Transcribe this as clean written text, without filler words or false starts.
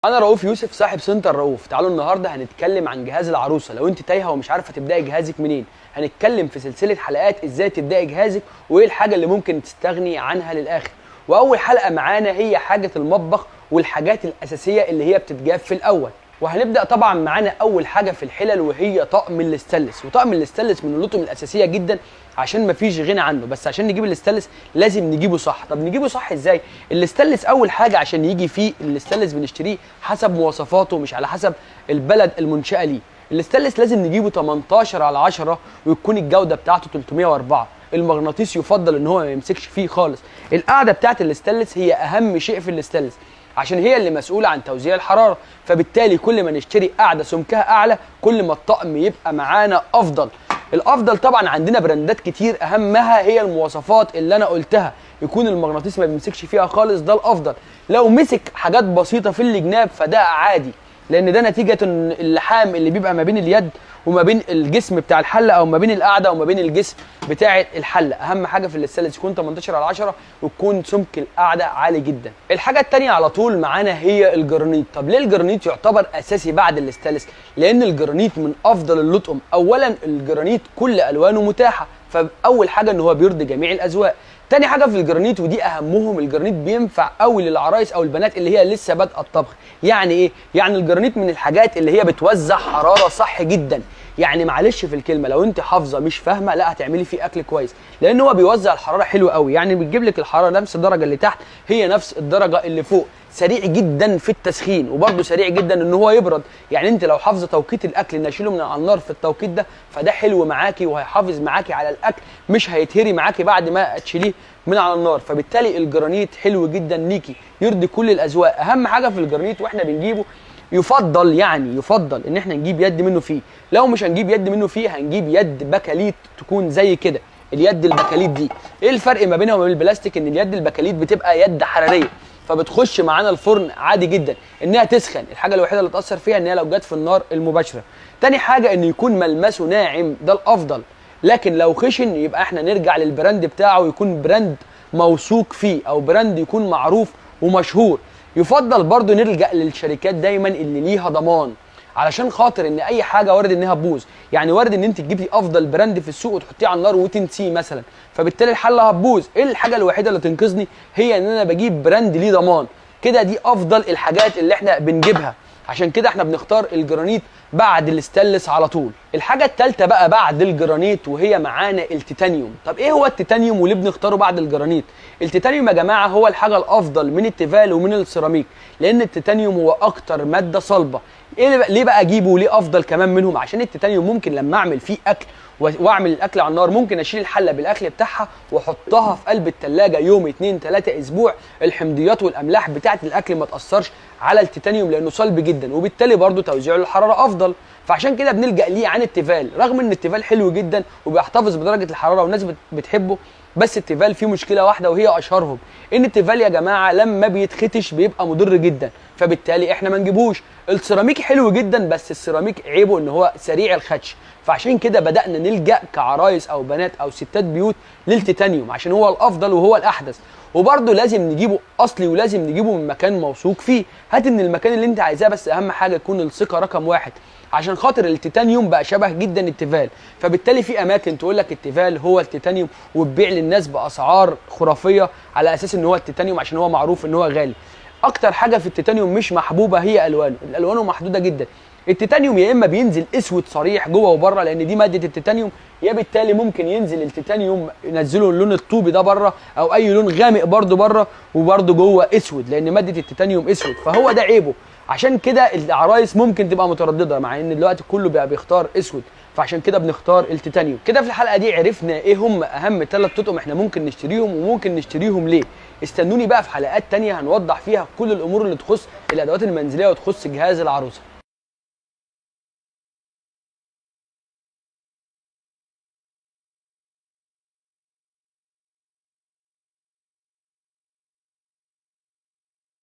انا رؤوف يوسف صاحب سنتر رؤوف. تعالوا النهارده هنتكلم عن جهاز العروسه. لو انت تايهه ومش عارفه تبداي جهازك منين، هنتكلم في سلسله حلقات ازاي تبداي جهازك وايه الحاجه اللي ممكن تستغني عنها للاخر. واول حلقه معانا هي حاجه المطبخ والحاجات الاساسيه اللي هي بتتجاب في الاول. وهنبدا طبعا معانا اول حاجه في الحلل وهي طقم الاستانلس. وطقم الاستانلس من اللطم الاساسيه جدا عشان مفيش غنى عنه، بس عشان نجيب الاستانلس لازم نجيبه صح. طب نجيبه صح ازاي؟ الاستانلس اول حاجه عشان يجي فيه الاستانلس بنشتريه حسب مواصفاته مش على حسب البلد المنشاه ليه. الاستانلس لازم نجيبه 18/10 ويكون الجوده بتاعته 304. المغناطيس يفضل ان هو ما يمسكش فيه خالص. القاعده بتاعت الاستانلس هي اهم شيء في الاستانلس عشان هي اللي مسؤوله عن توزيع الحراره، فبالتالي كل ما نشتري قاعده سمكها اعلى كل ما الطقم يبقى معانا افضل. الافضل طبعا عندنا براندات كتير اهمها هي المواصفات اللي انا قلتها، يكون المغناطيس ما بيمسكش فيها خالص، ده الافضل. لو مسك حاجات بسيطه في الجناب فده عادي، لان ده نتيجه اللحام اللي بيبقى ما بين اليد وما بين الجسم بتاع الحله، او ما بين القاعده وما بين الجسم بتاع الحله. اهم حاجه في الاستانلس يكون 18/10 ويكون سمك القاعده عالي جدا. الحاجه الثانيه على طول معانا هي الجرانيت. طب ليه الجرانيت يعتبر اساسي بعد الاستانلس؟ لان الجرانيت من افضل اللطم. اولا الجرانيت كل الوانه متاحه، فاول حاجه ان هو بيرضي جميع الاذواق. تاني حاجه في الجرانيت ودي اهمهم، الجرانيت بينفع قوي للعرايس او البنات اللي هي لسه بادئه الطبخ. يعني ايه؟ يعني الجرانيت من الحاجات اللي هي بتوزع حراره صح جدا. يعني معلش في الكلمه، لو انت حافظه مش فاهمه لا هتعملي فيه اكل كويس، لان هو بيوزع الحراره حلو قوي. يعني بتجيب لك الحراره نفس الدرجه اللي تحت هي نفس الدرجه اللي فوق. سريع جدا في التسخين وبرده سريع جدا ان هو يبرد. يعني انت لو حافظه توقيت الاكل ان اشيله من على النار في التوقيت ده فده حلو معاكي وهيحافظ معاكي على الاكل، مش هيتهري معاكي بعد ما تشيليه من على النار. فبالتالي الجرانيت حلو جدا ليكي، يرضي كل الاذواق. اهم حاجه في الجرانيت واحنا بنجيبه يفضل ان احنا نجيب يد منه فيه. لو مش هنجيب يد منه فيه هنجيب يد بكاليت تكون زي كده. اليد البكاليت دي ايه الفرق ما بينها وما بين البلاستيك؟ ان اليد البكاليت بتبقى يد حراريه فبتخش معانا الفرن عادي جدا انها تسخن. الحاجه الوحيده اللي تاثر فيها ان هي لو جت في النار المباشره. تاني حاجه ان يكون ملمسه ناعم، ده الافضل. لكن لو خشن يبقى احنا نرجع للبراند بتاعه، يكون براند موثوق فيه او براند يكون معروف ومشهور. يفضل برضو نلجأ للشركات دايما اللي ليها ضمان، علشان خاطر ان اي حاجه وارد انها تبوظ. يعني وارد ان انت تجيبي افضل براند في السوق وتحطيه على النار وتنسيه مثلا، فبالتالي الحله هتبوظ. ايه الحاجه الوحيده اللي تنقذني؟ هي ان انا بجيب براند ليه ضمان. كده دي افضل الحاجات اللي احنا بنجيبها، عشان كده احنا بنختار الجرانيت بعد الاستانلس على طول. الحاجه الثالثه بقى بعد الجرانيت وهي معانا التيتانيوم. طب ايه هو التيتانيوم وليه بنختاره بعد الجرانيت؟ التيتانيوم يا جماعه هو الحاجه الافضل من التيفال ومن السيراميك، لان التيتانيوم هو اكتر ماده صلبه. ليه بقى اجيبه وليه افضل كمان منهم؟ عشان التيتانيوم ممكن لما اعمل فيه اكل واعمل الاكل على النار ممكن اشيل الحله بالاكل بتاعها واحطها في قلب الثلاجه يوم 2 3 اسبوع. الحمضيات والاملاح بتاعه الاكل ما تاثرش على التيتانيوم لانه صلب جدا، وبالتالي برضو توزيعه للحراره افضل. فعشان كده بنلجأ ليه عن التيفال، رغم ان التيفال حلو جدا وبيحتفظ بدرجه الحراره والناس بتحبه، بس التيفال فيه مشكله واحده وهي اشهرهم، ان التيفال يا جماعه لما بيتختش بيبقى مضر جدا، فبالتالي احنا ما نجيبوش. السيراميك حلو جدا بس السيراميك عيبه ان هو سريع الخدش، فعشان كده بدأنا نلجأ كعرايس او بنات او ستات بيوت للتيتانيوم عشان هو الافضل وهو الاحدث. وبرده لازم نجيبه اصلي ولازم نجيبه من مكان موثوق فيه. هات من المكان اللي انت عايزاه، بس اهم حاجه تكون الثقه رقم واحد، عشان خاطر التيتانيوم بقى شبه جدا التيفال. فبالتالي في اماكن تقول لك التيفال هو التيتانيوم وتبيع للناس باسعار خرافيه على اساس ان هو التيتانيوم عشان هو معروف ان هو غالي. اكتر حاجه في التيتانيوم مش محبوبه هي الوانه، الالوانه محدوده جدا. التيتانيوم يا اما بينزل اسود صريح جوه وبره لان دي ماده التيتانيوم، يا بالتالي ممكن ينزل التيتانيوم ينزله اللون الطوبي ده بره او اي لون غامق برده بره وبرده جوه اسود، لان ماده التيتانيوم اسود، فهو ده عيبه. عشان كده العرايس ممكن تبقى متردده مع ان دلوقتي كله بقى بيختار اسود، فعشان كده بنختار التيتانيوم. كده في الحلقه دي عرفنا ايه هم اهم 3 تطقم احنا ممكن نشتريهم وممكن نشتريهم ليه. استنوني بقى في حلقات تانية هنوضح فيها كل الامور اللي تخص الادوات المنزليه وتخص جهاز العروسه.